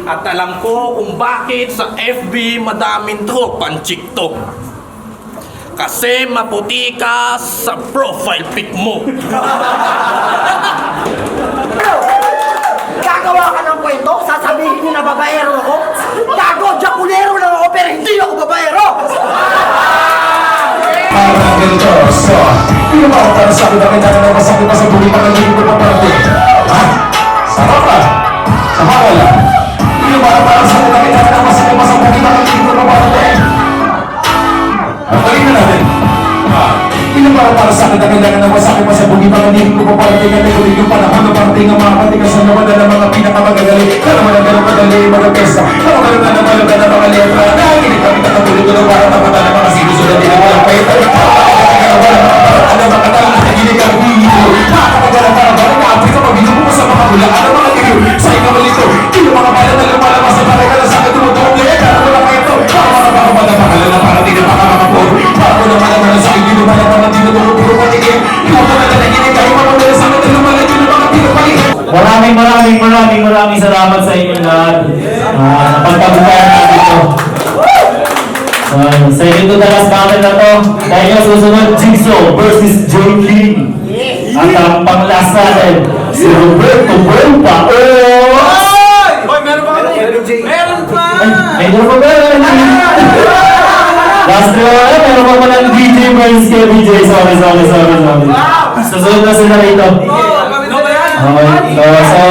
At alam ko kung bakit sa FB madaming tropang TikTok. Kasi maputi ka sa profile pic mo. Gagawa ka ng kwento? Sasabihin niyo na babaero ako? Gago, jakulero lang ako pero hindi ako babaero! Parang ganito, so hindi naman ako para sa akin na kailangan na masakit pa sa buhay pa ng ko pa parati. Ha? Sarap pa? Sama ka lang. Hindi naman ako para sa akin na kailangan na masakit pa sa buhay pa ng ko pa parati. Pagpagin na natin. Hindi naman ako para sa akin na kailangan na masakit pa sa buhay pa ng ko pa parati. Kasi kung yung panahon na parati ng mga patigasan naman na ng mga pinakamagagali. Kala mo na ganun madali, mga pesta. Kala mo na ng mga letra. Nakikinig kami katapulog ko ng para tapatan ng mga sinusunod din ang mga kwento. Maraming salamat sa inyo lahat. Napagtabukayan natin ito. Sa inyo to the last battle na to. Dahil yung susunod, Jigsaw versus Joe King. At ang pang-last natin, si Roberto Buelpa. Hoy, meron pa kami? Meron pa! Meron pa ba? Last one, meron pa pala ng DJ Burns kay DJ. Sorry. Susunod na sila rito. Okay, so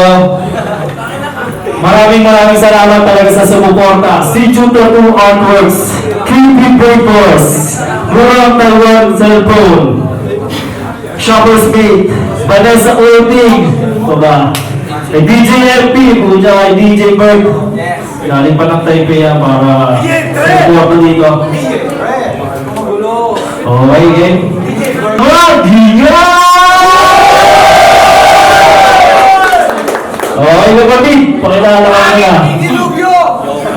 maraming salamat talaga sa sumuporta. Si Juto 2 Artworks, QB Papers, Murang Taiwan Cellphone, Shoppers Mate, Vanessa Ulting, kay DJ LP, puja kay DJ Berg. Galing pa ng Taipei yan para sumuporta dito. Okay, game. Okay, kapatid, pakilala ka na.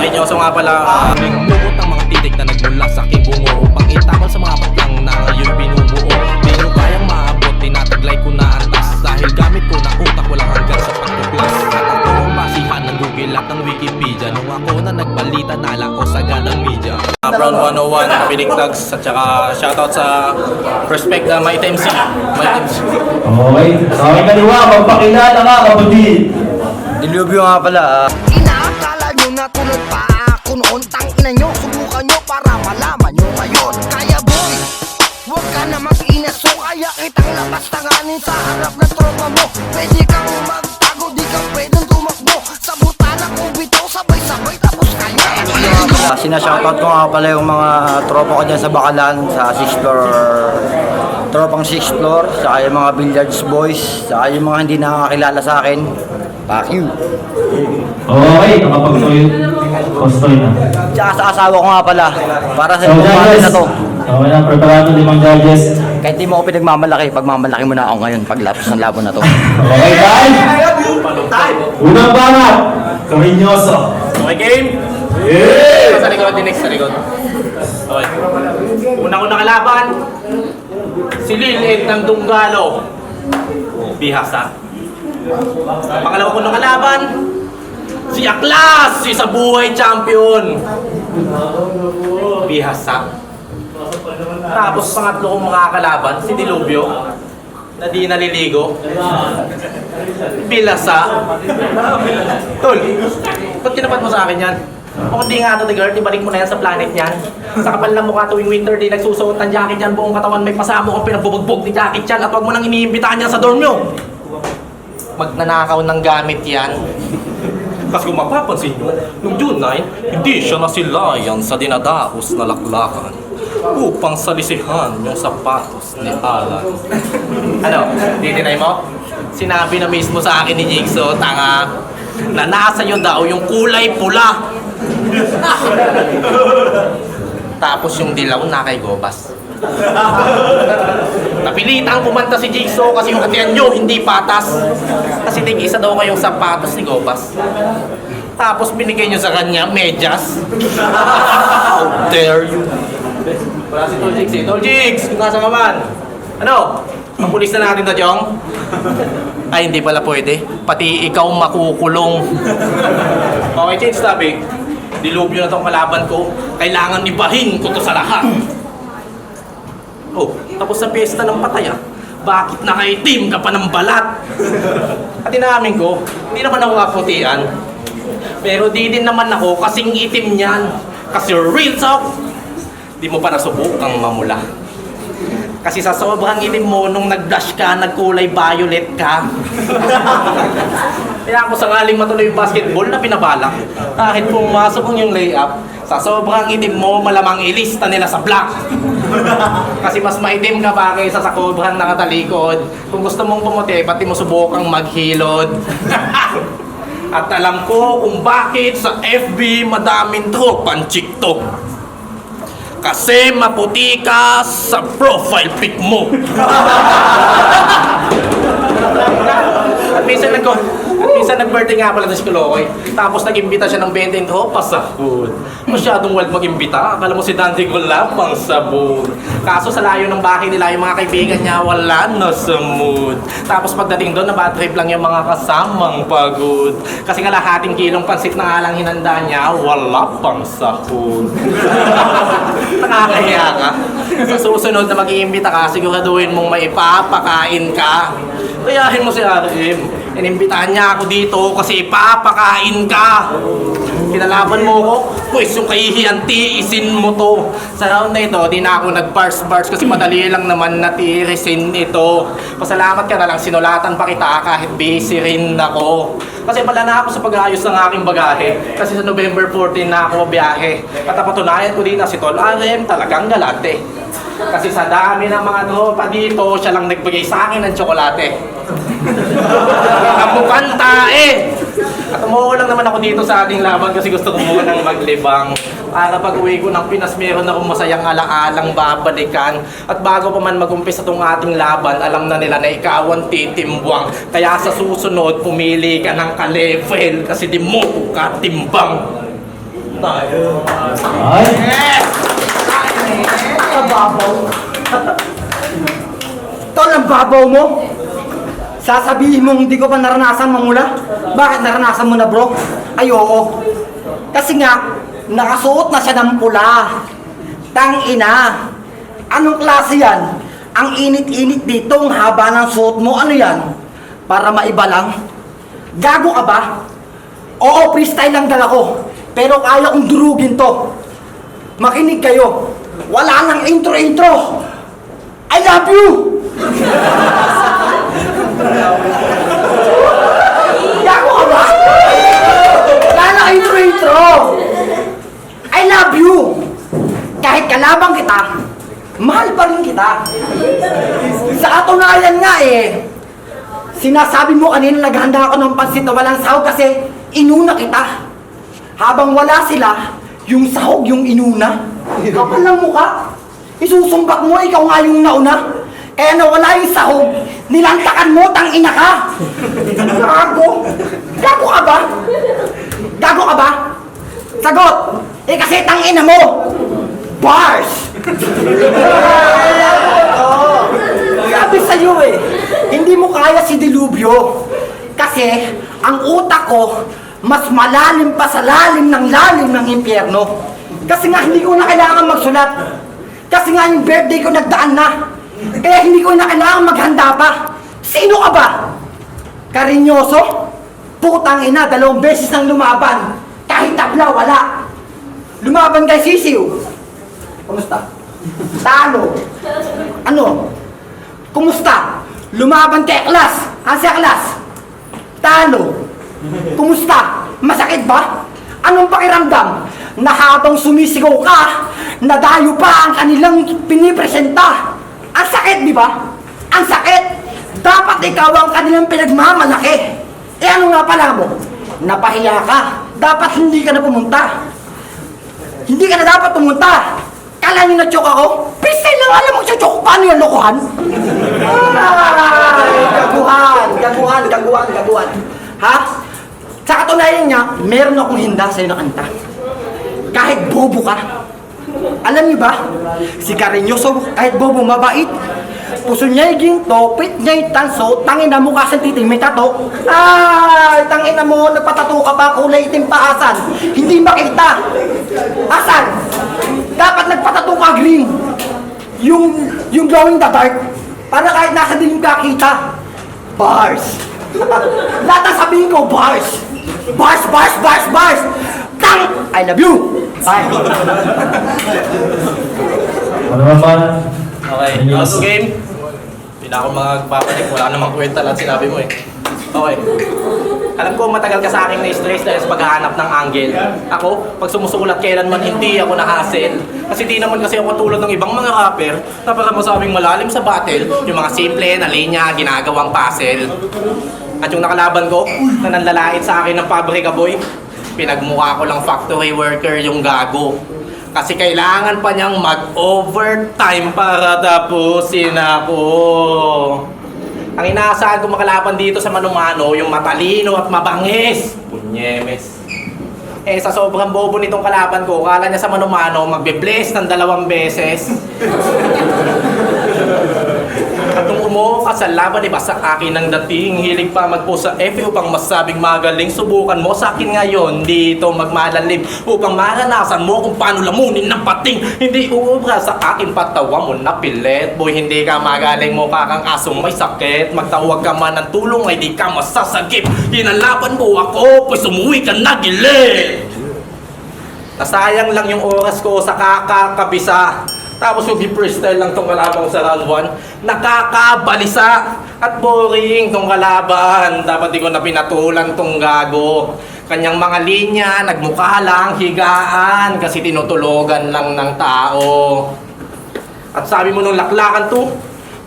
Ay, Diyoso nga pala. Nagmugot ng mga titik na nagmula sa aking bungo upang itakol sa mga patlang na ngayon binubuo. Di nyo kayang maabot, tinataglay ko na antas dahil gamit ko na utak walang hanggan sa pagtuklas. At ako ang basihan ng Google at ng Wikipedia nung ako na nagbalita nala ko sa ganang media. Brown 101, Pinik Tags, at saka shoutout sa Respect na Might MC. Okay, sa aking kaliwa, magpakilala ka, kapatid. Dilubyo nga pala. Inaakala nyo na tulad pa ako noon. Tangina nyo, subukan nyo para malaman nyo ngayon. Kaya boy, huwag ka na mag-inaso. Kaya kitang labas-tanganin sa harap ng tropa mo. Pwede kang magtago, di ka pwedeng tumakbo. Sa butana kong bitaw, sabay-sabay tapos kayo. Sinashoutout ko nga pala yung mga tropa ko dyan sa Bakalan, sa 6th floor. Tropang 6th floor, saka yung mga billiards boys, saka yung mga hindi nakakilala sa akin. Fuck you. Okay, nakapag-toy. Kostoy na. Tsaka sa asawa ko nga pala, para sa So, pagmamahal judges. na to. Okay na, preparado 5 judges. Kahit di mo ako pinagmamalaki, pagmamalaki mo na ako ngayon paglapos ng laban na to. Okay, time! Unang banat, Carinyoso. Okay, game? Yeah! Sa likod, dinex sa likod. Okay. Unang-unang kalaban, si Lilith ng Dunggalo. Bihasa. Pangalawa ko ng kalaban, si Aklas, si sa buhay champion. Bihasa. Tapos pangatlo kong makakalaban, si Dilubyo, na di naliligo. Bilasa. Tol, ba't kinapat mo sa akin yan? O hindi nga ito, girl, ibalik mo na yan sa planet yan. Sa kapal ng mukha tuwing winter, di nagsusuot ng jacket yan, buong katawan may pasamo kung pinagbubugbog ni jacket yan, at huwag mo nang iniimbitahan yan sa dorm nyo. Magnanakaw ng gamit yan. Kasi kung mapapansin nyo, nung June 9, hindi siya nasilayan sa dinadaos na laklakan upang salisihan yung sapatos ni Alan. Ano, titinay mo? Sinabi na mismo sa akin ni Jigsaw, tanga, na nasa iyo daw yung kulay pula. Tapos yung dilaw na kay Gobas. Napilitang kumanta si Jigsaw kasi yung hatian nyo hindi patas. Kasi tig-isa daw kayong sapatos ni Gobas. Tapos binigay nyo sa kanya medyas. How dare you? Wala si Tol Jigs eh. Tol Jigs, kung nasa ka man. Ano? Ang pulis na natin na, Jong? Ay, hindi pala pwede. Pati ikaw makukulong. Okay, change topic. Dilubyo na tong kalaban ko. Kailangan ibahin ko to sa lahat. Oh, tapos sa piyesta ng patay ah. Bakit nakaitim ka pa ng balat? At inamin ko, hindi naman ako kaputian. Pero di din naman ako kasing itim niyan. Kasi real talk, di mo pa nasubukang mamula. Kasi sa sobrang itim mo, nung nag-dash ka, nagkulay violet ka. Kaya ako sakaling matuloy yung basketball na pinabalak. Kahit pumasok ang yung layup, sa sobrang itim mo, malamang ilista nila sa black. Kasi mas maitim ka pa kaysa sa sobrang nakatalikod. Kung gusto mong pumuti, pati mo subukang maghilod. At alam ko kung bakit sa FB madaming tropang TikTok. Kasi maputi ka sa profile pic mo. At minsan nag-birthday nga pala si Kulokoy. Tapos nag-imbita siya ng 20 tropas sa food. Masyadong wild mag-imbita. Akala mo si Dante wala pang sabon. Kaso sa layo ng bahay nila, yung mga kaibigan niya wala na sa mood. Tapos pagdating doon, na bad trip lang yung mga kasamang pagod. Kasi kalahating kilong pansit na nga lang hinanda niya, wala pang sahod. Nakakahiya ka. Sa susunod na mag-iimbita ka, siguraduhin mong maipapakain ka. Kayahin mo si RM. Inimbitahan niya ako dito kasi ipapakain ka. Kinalaban mo ko, pues yung kahihiyan, tiisin mo to. Sa round na ito, di na ako nag-bars kasi madali lang naman natirisin ito. Pasalamat ka na lang, sinulatan pa kita kahit busy rin ako. Kasi pala na ako sa pag-ayos ng aking bagahe. Kasi sa November 14 na ako biyahe. At napatunayan ko din na si Tol RM talagang galante. Kasi sa dami ng mga tropa dito, siya lang nagbigay sa akin ng tsokolate. Kamukhang tae! At umuwi lang naman ako dito sa ating laban kasi gusto ko muna ng maglibang. Para pag uwi ko ng Pinas, meron akong masayang alaalang babalikan. At bago pa man mag-umpisa itong ating laban, alam na nila na ikaw ang titimbwang. Kaya sa susunod, pumili ka ng ka-level kasi di mo ka timbang. Tayo. Ay! Kababaw. Tol, ang babaw mo. Sasabihin mong hindi ko pa naranasan mamula? Bakit naranasan mo na, bro? Ay, oo. Kasi nga, nakasuot na siya ng pula. Tangina. Anong klase yan? Ang init-init dito, ang haba ng suot mo. Ano yan? Para maiba lang? Gago ka ba? Oo, freestyle lang dala ko. Pero kaya kong durugin to. Makinig kayo. Wala nang intro-intro. I love you! Gago ka ba? Wala nang intro-intro. I love you! Kahit kalabang kita, mahal pa rin kita. Sa katunayan nga sinasabi mo kanina naghanda ako ng pansit na walang sahog kasi inuna kita. Habang wala sila, yung sahog yung inuna. Kapal ng mukha. Isusumbak mo, ikaw nga yung nauna. Kaya nawala yung sahog, nilantakan mo, tangina ka. Gago. Gago ka ba? Gago ka ba? Sagot. Kasi tangina mo. Bars. Sabi sa'yo hindi mo kaya si Dilubyo. Kasi ang utak ko, mas malalim pa sa lalim ng impyerno. Kasi nga hindi ko na kailangan magsulat. Kasi nga yung birthday ko nagdaan na. Kaya hindi ko na kailangan maghanda pa. Sino ka ba? Karinyoso? Putang ina, 2 beses nang lumaban. Kahit tabla, wala. Lumaban kay Sisiw. Kumusta? Talo. Ano? Kumusta? Lumaban kay Aklas. Si Aklas. Talo. Kumusta? Masakit ba? Anong pakiramdam? Na habang sumisigaw ka, nadayo pa ang kanilang pinipresenta. Ang sakit, di ba? Ang sakit. Dapat ikaw ang kanilang pinagmamalaki. Ano nga pala mo? Napahiya ka. Dapat hindi ka na pumunta. Hindi ka na dapat pumunta. Kala nyo na-choke ako? Pistay lang alam mo choke. Paano yung lokohan? Ay, gaguhan. Ha? Sa katunayan niya, meron akong hinda sa'yo na kanta. Kahit bobo ka. Alam niyo ba? Si Karinyoso, kahit bobo, mabait. Puso niya'y ginto, pit niya'y tanso, tangina mo kasang titing may tato. Ay, tangina mo, nagpatato ka pa, kulay itim pa asan. Hindi makita. Asan? Dapat nagpatato ka green. Yung glowing the dark, para kahit nasa dilim ka kita. Bars. Lahat ang sabihin ko, bars. Bars, bars, bars, bars. Tang! I love you. Bye. Ano naman? Okay, last game. Hindi na ako magpapalik. Wala namang kwenta lahat sinabi mo eh. Okay. Alam ko matagal ka sa akin na-stress dahil sa paghahanap ng angle. Ako, pag sumusulat kailanman hindi ako na-hassle. Kasi di naman kasi ako tulad ng ibang mga rapper na para masabing malalim sa battle, yung mga simple na linya, ginagawang puzzle. At yung nakalaban ko, na nanlalait sa akin ng pabrika boy, pinagmukha ko lang factory worker yung gago. Kasi kailangan pa niyang mag-overtime para tapusin ako. Ang inaasahan ko makalaban dito sa manumano, yung matalino at mabangis. Punyemes. Eh, sa sobrang bobo nitong kalaban ko, kala niya sa manumano, magbe-bless ng 2 beses. At nung umuha ka sa laban, iba sa akin ang dating. Hilig pa mag-post sa FB upang masabing magaling. Subukan mo sa akin ngayon dito magmalalim upang maranasan mo kung paano lamunin ng pating. Hindi uubra sa akin patawa mo na pilit. Boy, hindi ka magaling mo kakang asong may sakit. Magtawag ka man ng tulong ay di ka masasagip. Hinalaban mo ako, pues umuwi ka na gilid. Nasayang lang yung oras ko sa kakakabisa. Tapos yung freestyle lang tong kalaban ko sa round 1. Nakakabalisa at boring tong kalaban. Dapat di ko na pinatulan tong gago. Kanyang mga linya, nagmukha lang, higaan. Kasi tinutulogan lang ng tao. At sabi mo nung laklakan to,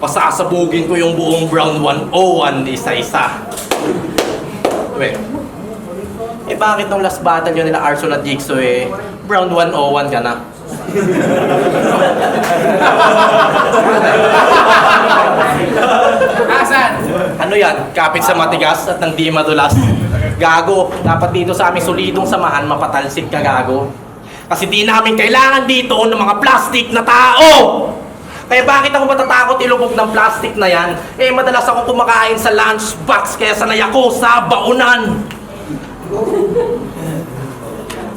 pasasabugin ko yung buong round 101 isa-isa. Wait. Eh bakit nung last battle yun nila Arson at Jigsaw eh, round 101 ka na? Asan? Ano yan? Kapit sa matigas at nang di madulas? Gago, dapat dito sa aming solidong samahan mapatalsik ka gago. Kasi di namin kailangan dito ng mga plastic na tao! Kaya bakit ako matatakot ilubog ng plastic na yan? Eh madalas ako kumakain sa lunchbox kaya sanay ako sa baunan.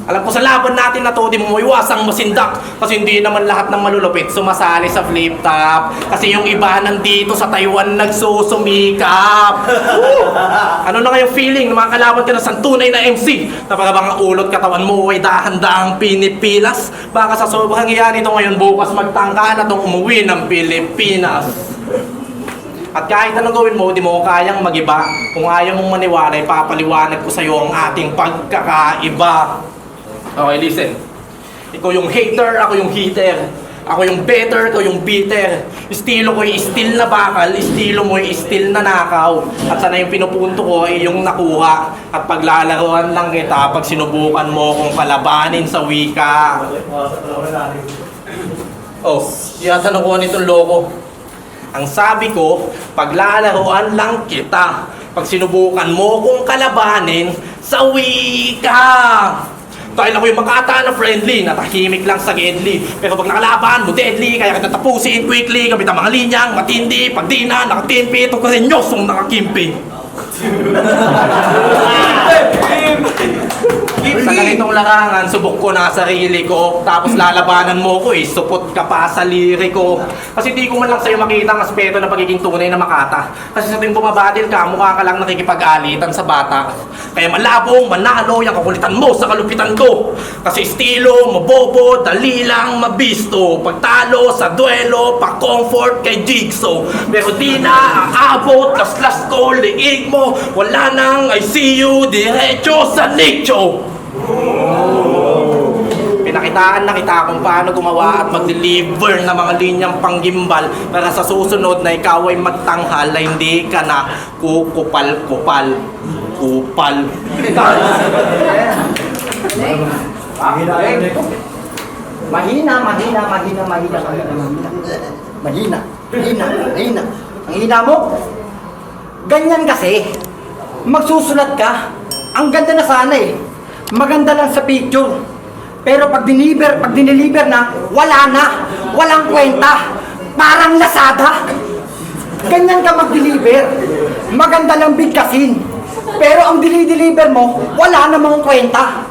Alam ko sa laban natin na to, di mo iwasang masindak. Kasi hindi naman lahat ng malulupit sumasali sa flip top. Kasi yung iba nandito sa Taiwan nagsusumikap. Ano na ngayong feeling na makakalaban ka na sa tunay na MC? Na para bang ulot katawan mo ay dahan-dahang pinipilas? Baka sa sobrang iyan ito ngayon bukas magtangka na itong umuwi ng Pilipinas. At kahit anong gawin mo, di mo kayang magiba. Kung ayaw mong maniwala, ipapaliwanag ko sa'yo ang ating pagkakaiba. Okay, listen. Ikaw yung hater, ako yung heater. Ako yung better, ikaw yung bitter. Estilo ko yung still na bakal, estilo mo yung still na nakaw. At sana yung pinupunto ko ay yung nakuha. At paglalaroan lang kita pag sinubukan mo kung kalabanin sa wika. Oh, yatanong ko nitong loko. Ang sabi ko, paglalaroan lang kita pag sinubukan mo kung kalabanin sa wika. Dahil ako yung makata na friendly, natahimik lang sa deadly. Pero pag nakalaban mo deadly, kaya kita tapusin quickly. Gamit ang mga linyang matindi, pag di na, nakatimpi, ito kasi nyosong nakakimpi. Sa ganitong larangan, subok ko na sarili ko. Tapos lalabanan mo ko eh, supot ka pa sa liriko. Kasi di ko man lang sa'yo makita ang aspeto ng pagiging tunay na makata. Kasi sa tuwing bumabadil ka, mukha ka lang nakikipag-alitan sa bata. Kaya malabong, manalo, yung kakulitan mo sa kalupitan ko. Kasi estilo, mabobo, dali lang, mabisto. Pagtalo sa duelo, pa-comfort kay Jigsaw. Pero di na aabot, las-las ko, liig mo. Wala nang ICU, diretso sa nicho. Pinakitaan na kita kung paano gumawa at mag-deliver ng mga linyang panggimbal para sa susunod na ikaw ay magtanghal na hindi ka na kukupal-kupal. Kupal. Mahina. Ang hina mo? Ganyan kasi. Magsusulat ka. Ang ganda na sana eh. Maganda lang sa picture. Pero pag dineliver na, wala na. Walang kwenta. Parang Lazada. Ganyan ka mag-deliver. Maganda lang bigkasin. Pero ang deliver mo, wala namang kwenta.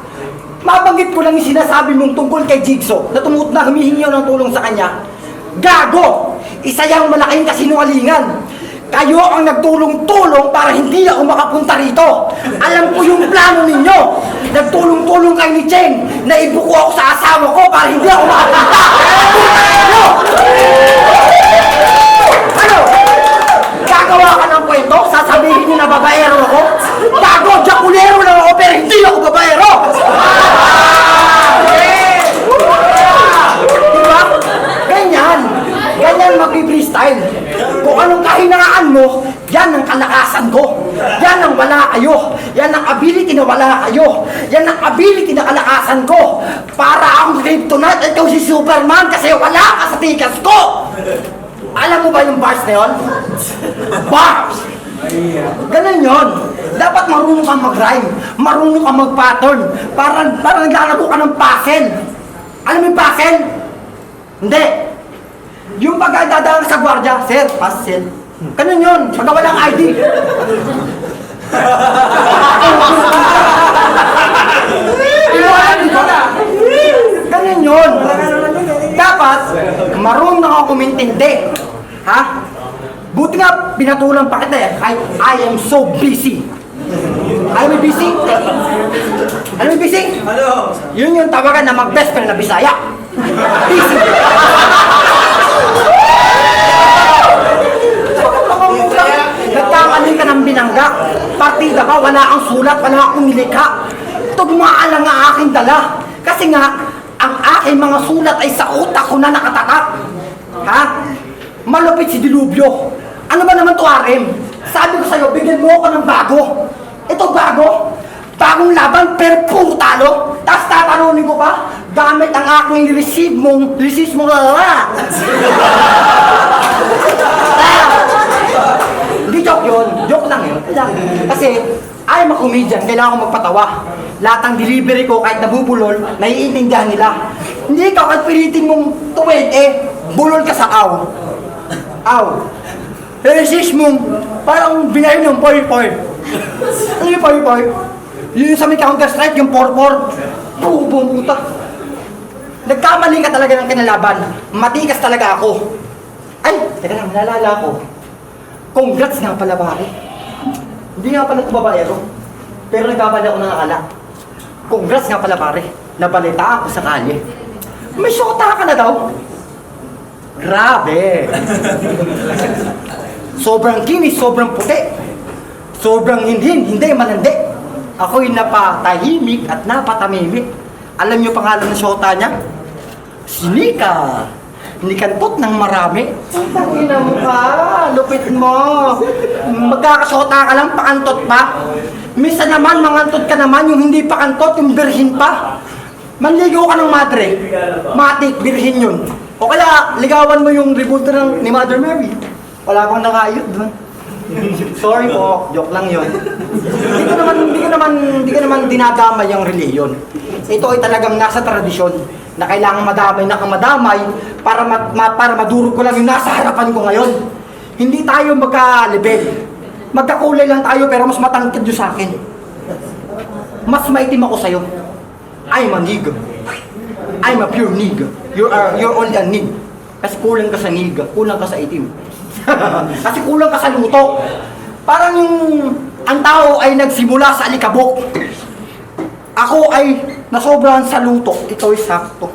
Mabanggit ko lang yung sinasabi mong tungkol kay Jigsaw na na humihingi ng tulong sa kanya. Gago! Isa yung malaking kasinungalingan. Kayo ang nagtulong-tulong para hindi ako makapunta rito. Alam ko yung plano ninyo. Nagtulong-tulong kayo ni Cheng na ibuko ako sa asawa ko para hindi ako makapunta. Ano? Ano? Gagawa ka ng kwento? Sasabihin niyo na babaero ako? Gago! Jakulero lang ako pero hindi ako babaero! Diba? Ganyan. Ganyan mag-freestyle. Kung anong kahinaan mo, yan ang kalakasan ko. Yan ang wala kayo. Yan ang ability na wala kayo. Yan ang ability na kalakasan ko. Para akong kryptonite at ikaw si Superman kasi wala ka sa tikas ko. Alam mo ba yung bars na yun? Bars! Ganun yun. Dapat marunong kang mag-rhyme. Marunong kang mag-pattern. Parang naglalaro ka ng puzzle. Alam mo yung puzzle? Hindi. Yung pagdadaan sa gwardiya, sir, puzzle. Ganun yun. Pagka walang ID. Ganun yun. Dapat, marunong ako kumintindi. Ha? Buti nga, pinatulang pa kita eh. I am so busy. Alam mo busy? Alam mo busy? Ano? Yun yung tawagan na mag-best friend na Bisaya. Busy. Nagkamali ka ng binangga. Partida ka, wala kang sulat, wala akong nilikha. Tugmaan lang ang aking dala. Kasi nga, ang aking mga sulat ay sa utak ko na nakatatak. Ha? Malupit si Dilubyo. Ano ba naman to, RM? Sabi ko sa'yo, bigyan mo ako ng bago. Ito bago. Bagong laban, pero puro talo. Tapos tatanunin ko pa, gamit ang aking receive mong Hindi joke yun. Joke lang yun. Kasi, I'm a comedian. Kailangan ko magpatawa. Lahat ng delivery ko, kahit nabubulol, naiintindihan nila. Hindi ikaw, kahit pilitin mong tuwid, bulol ka sa aw. Aw. Resist mong, parang binayin ng poy-poy. Ano yung poy-poy? Yun sa may Counter-Strike, yung 4-4. Pubong puta. Nagkamali ka talaga ng kinalaban. Matikas talaga ako. Ay, teka lang, nalala ko. Congrats nga pala, pare. Hindi nga pala ito babaero. Pero nagkabala ako ng akala. Congrats nga pala, pare. Nabalita ako sa kalye. May syota ka na daw. Grabe. Sobrang kinis, sobrang puti. Sobrang hindi manandi. Ako'y napatahimik at napatamimik. Alam niyo pangalan ng syota niya? Sinika. Nikantot ng marami. Tangina mo ka, lupit mo. Magkakasyota ka lang, pakantot pa. Misa naman, mangantot ka naman, yung hindi pakantot, yung birhin pa. Manligaw ka ng madre. Matik, birhin yun. O kaya, ligawan mo yung revolter ni Mother Mary. Wala bang nakayot doon. Sorry po, joke lang yun. Hindi ko naman dinadamay yung reliyon. Ito ay talagang nasa tradisyon na kailangan madamay na kang madamay para madurog ko lang yung nasa harapan ko ngayon. Hindi tayo magka-level. Magkakulay lang tayo pero mas matangkad yung sa akin. Mas maitim ako sa'yo. I'm a nigga. I'm a pure nigga. You're only a nig. Kasi kulang ka sa nigga, kulang ka sa itim. Kasi kulang ka sa luto. Parang yung ang tao ay nagsimula sa alikabok. Ako ay nasobrahan sa luto. Ito ay sakto.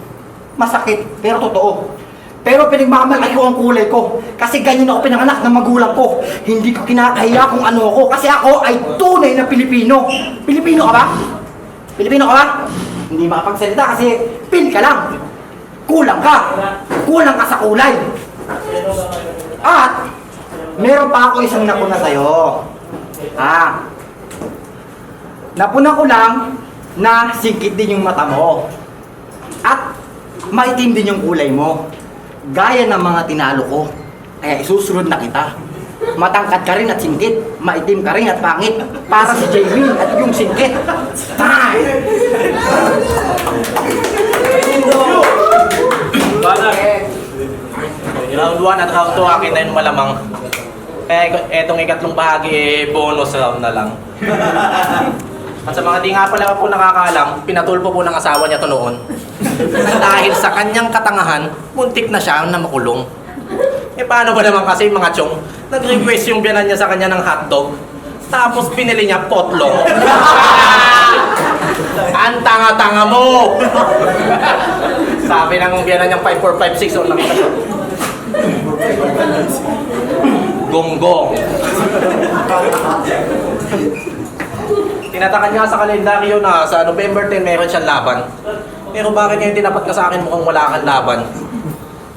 Masakit, pero totoo. Pero pinagmamalaki ko ang kulay ko. Kasi ganyan ako pinanganak ng magulang ko. Hindi ko kinakahiya kung ano ako. Kasi ako ay tunay na Pilipino. Pilipino ka ba? Pilipino ka ba? Hindi makapagsalita kasi pil ka lang. Kulang ka. Kulang ka sa kulay. At meron pa ako isang napuna sa'yo. Napuna ko lang na singkit din yung mata mo. At maitim din yung kulay mo. Gaya ng mga tinalo ko. Kaya isusunod na kita. Matangkad ka rin at singkit. Maitim ka rin at pangit. Para si Jamie at yung singkit. Time! Round 1 at round 2 akin na yun malamang. Etong ikatlong bahagi, bonus round na lang. At sa mga di nga pala po nakakaalam, pinatulpo po ng asawa niya to noon. Nang dahil sa kanyang katangahan, muntik na siya na makulong. Paano ba naman kasi mga chong, nag-request yung biyanan niya sa kanya ng hotdog, tapos pinili niya potlong. Ang tanga-tanga mo! Sabi ng biyanan niyang 5456, so nakita ko. Gonggong. Tinatakan niya sa kalendaryo na sa November 10 meron siyang laban. Pero bakit ngayon tinapat ka sa akin mukhang wala kang laban?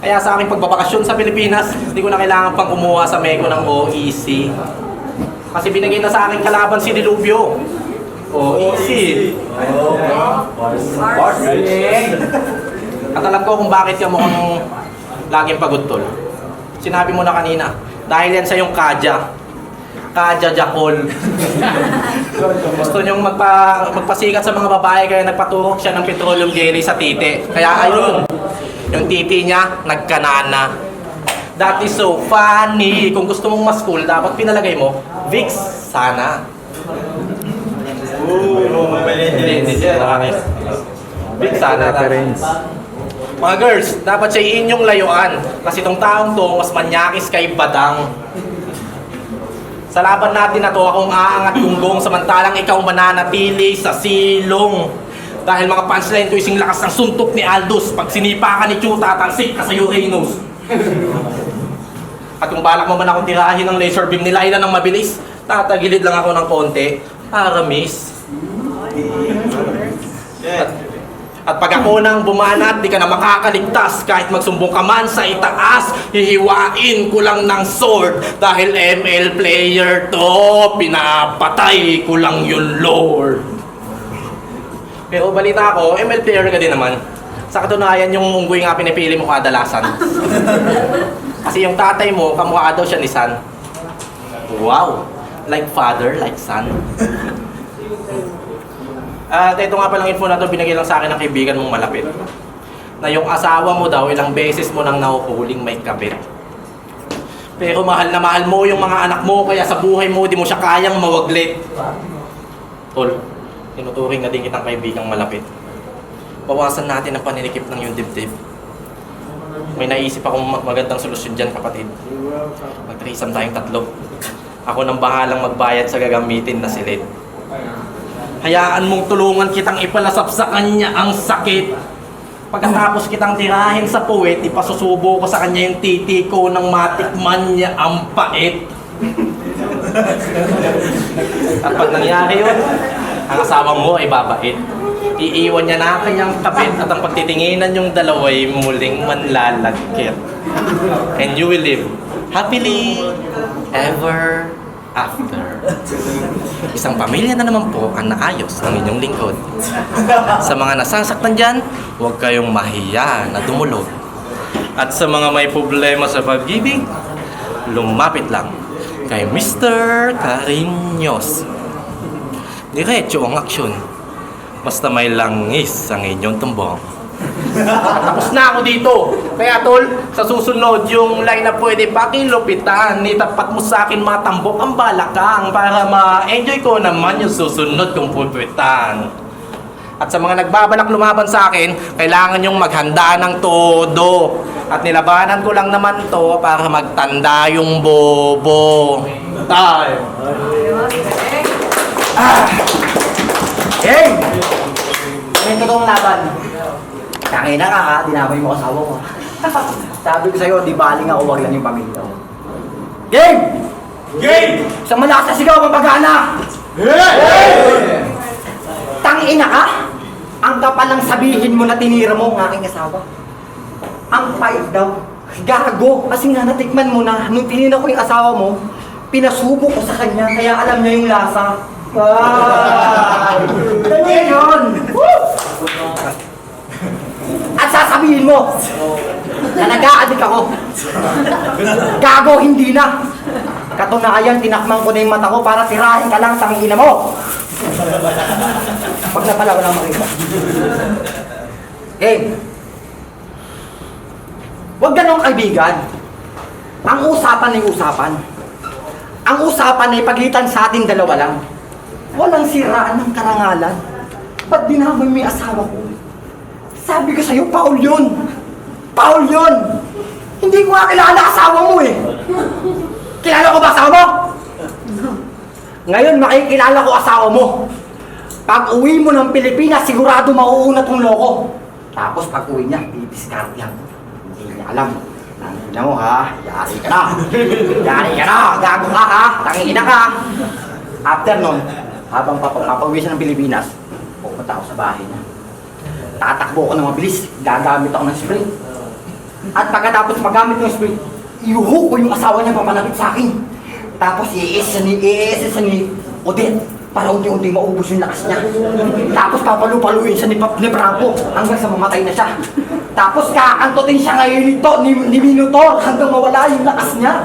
Kaya sa aking pagbabakasyon sa Pilipinas, hindi ko na kailangan pang kumuha sa Meko ng OEC. Kasi binigay na sa akin kalaban si Diluvio. OEC. At alam ko kung bakit ka mukhang laging pagod tol. Sinabi mo na kanina, dahil yan sa yung Kadya. Kadya Jakol. Gusto niyong magpasikat sa mga babae kaya nagpaturok siya ng petroleum jelly sa titi. Kaya ayun, yung titi niya nagkanana. That is so funny. Kung gusto mong mas cool, dapat pinalagay mo, Vicks sana. Hindi siya nakakis. Vicks sana. Mga girls, dapat siya inyong layuan. Kasi itong taong to, mas manyakis kay Badang. Sa laban natin na to, akong aangat gunggong samantalang ikaw mananatili sa silong. Dahil mga punchline ko ising lakas ng suntok ni Aldous. Pag sinipa ka ni Chu, tatalsik ka sa Uranus. At kung balak mo man akong tirahin ng laser beam ni Laila ng mabilis, tatagilid lang ako ng konti para miss. At pag ako nang bumanat, di ka na makakaligtas. Kahit magsumbong ka man sa itaas, hihiwain ko lang ng sword. Dahil ML player to, pinapatay ko lang yung lord. Pero balita ko, ML player ka din naman. Sa katunayan, yung unggoy nga pinipili mo kadalasan. Kasi yung tatay mo, kamukha daw siya ni San. Wow! Like father, like son. At ito nga palang info na to, binigay lang sa akin ng kaibigan mong malapit. Na yung asawa mo daw, ilang beses mo nang nahuhuling may kabit. Pero mahal na mahal mo yung mga anak mo, kaya sa buhay mo, di mo siya kayang mawaglit. Tol, tinuturing na din kitang kaibigang malapit. Bawasan natin ang paninikip ng yung dibdib. May naisip akong magandang solusyon dyan, kapatid. Mag-threesome tayong tatlo. Ako nang bahalang magbayad sa gagamitin na silid. Hayaan mong tulungan kitang ipalasap sa kanya ang sakit. Pagkatapos kitang tirahin sa puwet, ipasusubo ko sa kanya yung titi ko nang matikman niya ang pait. At pag nangyari yun, ang asawa mo ay babait. Iiwan niya na kanyang kapit at ang pagtitinginan yung dalaway muling manlalagkit. And you will live happily ever after. Isang pamilya na naman po ang naayos ng inyong lingkod. Sa mga nasasaktan dyan, huwag kayong mahiya na dumulog. At sa mga may problema sa pag-ibig, lumapit lang kay Mr. Cariños. Diretso ang aksyon. Basta may langis ang inyong tumbong. Tapos na ako dito. Kaya tol, sa susunod yung line na pwede pakilupitan, itapat mo sa akin matambok ang balakang para ma-enjoy ko naman yung susunod kong pupuwitan. At sa mga nagbabalak lumaban sa akin, kailangan yung maghanda ng todo. At nilabanan ko lang naman to para magtanda yung bobo. Time! Hey! May totoong laban. Tangina ka ha, dinamay mo asawa ko. Sabi ko sa'yo, di baling ako, wag lang yung pamilya ko. Game! Game! Isang malakas na sigaw, mapagana! Hey! Tangina ka! Ang kapal lang sabihin mo na tinira mo ang aking asawa. Ang pait daw. Gago! Kasi nga natikman mo na, nung tinira ko yung asawa mo, pinasubo ko sa kanya, kaya alam niya yung lasa. Ganyan yun! At sasabihin mo na nag-aadik ako. Gago, hindi na. Katunayan, tinakman ko na yung mata ko para tirahin ka lang, tangina mo. Pag na pala, walang makita. Huwag ganong kaibigan. Ang usapan ay usapan. Ang usapan ay pagitan sa ating dalawa lang. Walang siraan ng karangalan. Ba't dinamay mo yung asawa ko? Sabi ko sa'yo, Paul yun! Paul yun! Hindi ko nga kilala asawa mo eh! Kilala ko ba asawa mo? Ngayon makikilala ko asawa mo. Pag uwi mo ng Pilipinas, sigurado mauuna tong loko. Tapos pag uwi niya, bibiskartihan ko. Hindi niya alam. Tangina mo ha, yari ka na. Yari ka na, gago ka ha, tangina ka. After nun, habang papauwi siya ng Pilipinas, pupunta ako sa bahay niya. Tatakbo ko ng mabilis, gagamit ako ng spray. At pagkatapos magamit ng spray, iuho ko yung asawa niya papalapit sa akin. Tapos iisa ni Odette para unti-unti maubos yung lakas niya. Tapos papalupaluin siya ni Bravo hanggang sa mamatay na siya. Tapos kakantutin siya ngayon nito ni Minotaur hanggang mawala yung lakas niya.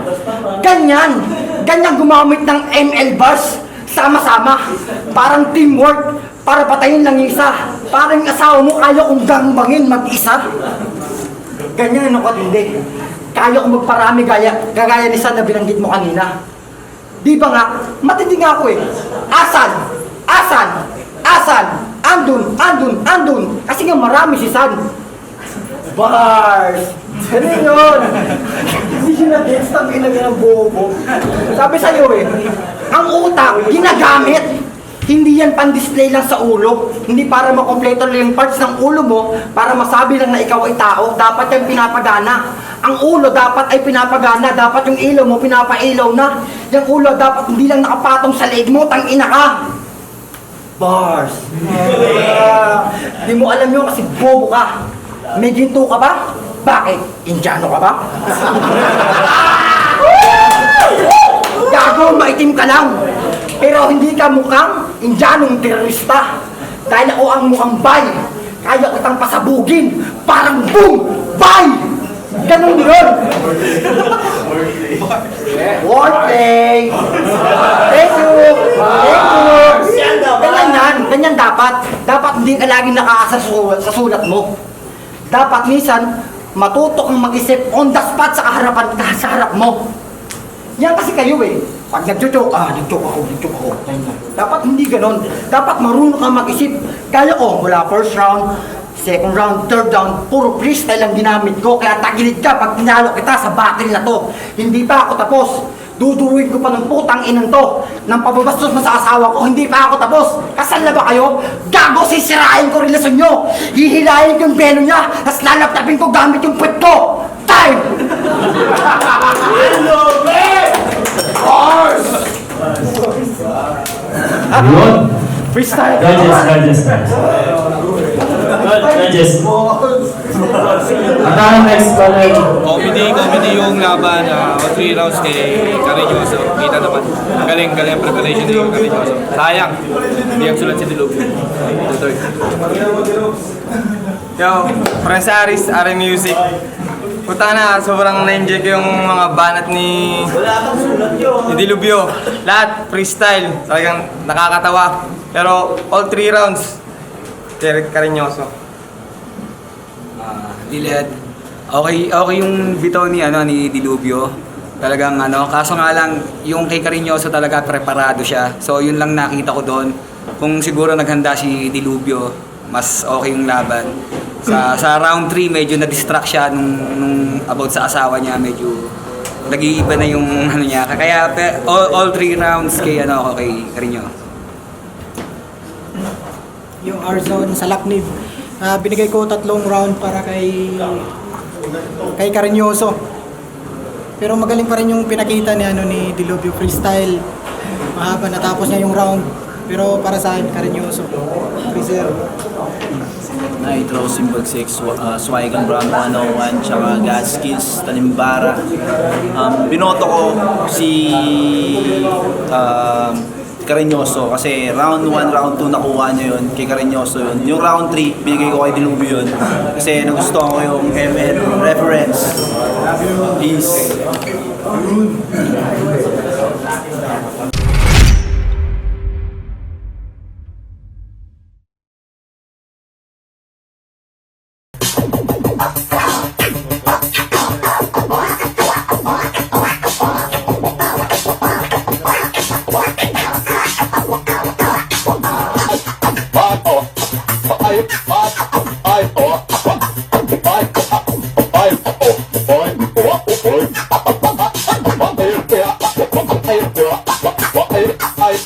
Ganyan gumamit ng ML bars sama-sama. Parang teamwork para patayin lang yung isa. Parang yung asawa mo kaya kong gangbangin mag-isa. Ganyan ano katindi. Kaya kong magparami gagaya ni San na binanggit mo kanina. Di ba nga, matindi nga ako eh. Asan? Andun. Kasi nga marami si San. Bars! Ganun yun. Hindi siya na-gets ng ng bobo. Sabi sa'yo eh, ang utak, ginagamit. Hindi yan pan-display lang sa ulo. Hindi para makompleto lang yung parts ng ulo mo para masabi lang na ikaw ay tao. Dapat yan pinapagana. Ang ulo dapat ay pinapagana. Dapat yung ilaw mo pinapailaw na. Yung ulo dapat hindi lang nakapatong sa leeg mo. Tangina ka. Bars. Di mo alam yun kasi bobo ka. May ginto ka ba? Bakit? Indiano ka ba? Gago, maitim ka lang. Pero hindi ka mukhang Indianong terorista. Dahil ako ang mukhang bay. Kaya kitang pasabugin. Parang boom! Bay! Ganun yun. Working! Thank you! Ganyan dapat. Dapat hindi ka laging nakaasa sa sulat mo. Dapat minsan, matuto kang mag-isip on the spot sa harap mo. Yan kasi kayo eh. Pag nag-joke ako. Dapat hindi ganon. Dapat marunong kang mag-isip. Kaya ko, mula first round, second round, third round, puro freestyle ang ginamit ko. Kaya tagilid ka pag tinalo kita sa battle na to. Hindi pa ako tapos. Duduruin ko pa ng putang inang to. Nang pababastos mo sa asawa ko, hindi pa ako tapos. Kasal na ba kayo? Gago, sisirain ko relasyon nyo. Hihilayin ko yung belo niya. Tapos lalaptapin ko gamit yung puwet ko. Time! Yun. Freestyle! Judges. At ang next panel. Comedy yung laban, 3 rounds kay Cariñoso. Kita naman, galing ang preparation ni Cariñoso. Sayang, hindi ang sulat si Dilubyo. Yo, Prince Aris, Ari Music. Puta na, sobrang na-enjoy ko yung mga banat ni Dilubyo. Lahat, freestyle, talagang nakakatawa. Pero all 3 rounds, Derek Cariñoso. Diled. Okay yung bitaw ni Dilubyo. Talagang kaso nga lang yung kay Cariñoso talaga preparado siya. So yun lang nakita ko doon. Kung siguro naghanda si Dilubyo, mas okay yung laban. Sa round 3 medyo na-distract siya nung about sa asawa niya, medyo nag-iiba na yung niya. Kaya all 3 rounds kay kay Cariñoso. Yung R-Zone sa Laknib. Binigay ko 3 round para kay Cariñoso. Pero magaling pa rin yung pinakita ni Dilubyo freestyle. Mahaba natapos niya yung round. Pero para sa akin, Cariñoso. Freezer. Nitro, Symbol 6, Swigan Brown 101, tsaka Gaskins, Tanimbara. Binoto ko si Cariñoso kasi round 1, round 2 nakuha niya yun, kay Cariñoso yun. Yung round 3, binigay ko kay Dilubyo yun kasi nagustuhan ko yung ML reference. Peace. ay,